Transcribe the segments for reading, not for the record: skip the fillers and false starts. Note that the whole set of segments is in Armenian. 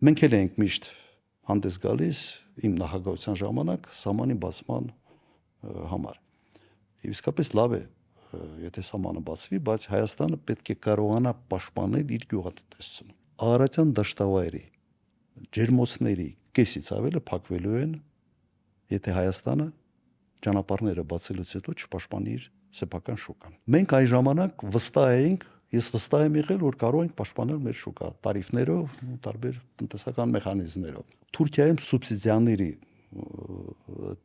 Մենք էլ ենք միշտ հանդես գալիս իմ նախագահության ժամանակ սահմանի բացման համար։ Եվ իսկապես լավ է, եթե սահմանը բացվի, բայց Հայաստանը պետք է կարողանա պաշտպանել իր գյուղատնտեսությունը։ Արարատյան դաշտավայրի ջերմոցների կեսից ավելը փակվելու են, եթե Հայաստանը ճանապարհները բացելուց հետո չպաշտպանի իր սեփական շուկան։ Մենք այն ժամանակ վստահ էինք, ես վստահ եմ եղել, որ կարող ենք պաշտպանել մեր շուկա տարիֆներով, տարբեր տնտեսական մեխանիզմներով։ Թուրքիայում սուբսիդիաների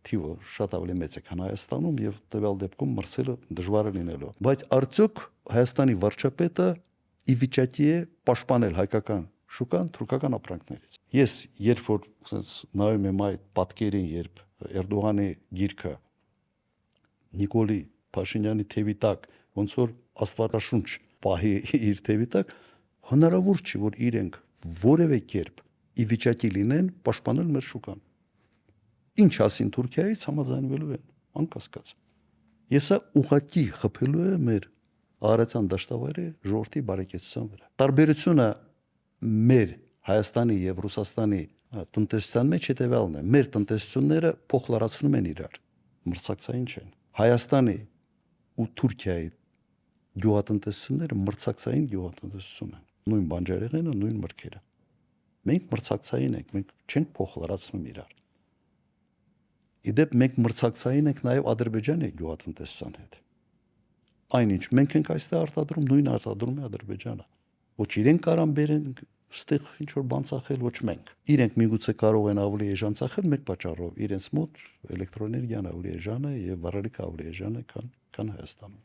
թիվը շատ ավելի մեծ է, քան Հայաստանում, եւ տվյալ դեպքում մրցելը դժվար է լինելու։ Բայց արդյոք Հայաստանի վարչապետը ի վիճակի է պաշտպանել հայկական շուկան թուրքական ապրանքներից։ Ես երբ որ նայում եմ այդ պատկերին, երբ Էրդողանի գիրքը Նիկոլի Փաշինյանի թևի տակ ոնց որ աստվածաշունչ պահի իր թևի տակ, հնարավոր չի, որ իրենք որևէ կերպ ի վիճակի լինեն պաշտպանել մեր շուկան։ Ինչ ասին Թուրքիայից համաձայնվելու են, անկասկած։ Եվ սա ուղղակի խփելու է մեր Արարատյան դաշտավայրի ժողովրդի բարեկեցության վրա։ Տարբերությունը մեր Հայաստանի եւ Ռուսաստանի տնտեսության մեջ հետեւյալն է. մեր տնտեսությունները փոխլարացնում են իրար, մրցակցային չեն։ Հայաստանի ու Թուրքիայի գյուղատնտեսությունները մրցակցային գյուղատնտեսություն են։ Նույն բանջարեղենը, նույն մրգերը։ Մենք մրցակցային ենք, մենք չենք փոխլարացնում իրար։ Իդեպ մենք մրցակցային ենք նաև Ադրբեջանի գյուղատնտեսության հետ։ Այնինչ մենք ենք այստեղ արտադրում, նույն արտադրում է Ադրբեջանը։ Ոչ իրենք կարան բերեն ստեղ ինչ որ բան ծախել, ոչ մենք։ Իրենք միգուցե կարող են ավելի էժան ծախել մեկ պատճառով, իրենց մոտ էլեկտրոէներգիան ավելի էժան է եւ վառելիքը ավելի էժան է, քան Հայաստանում։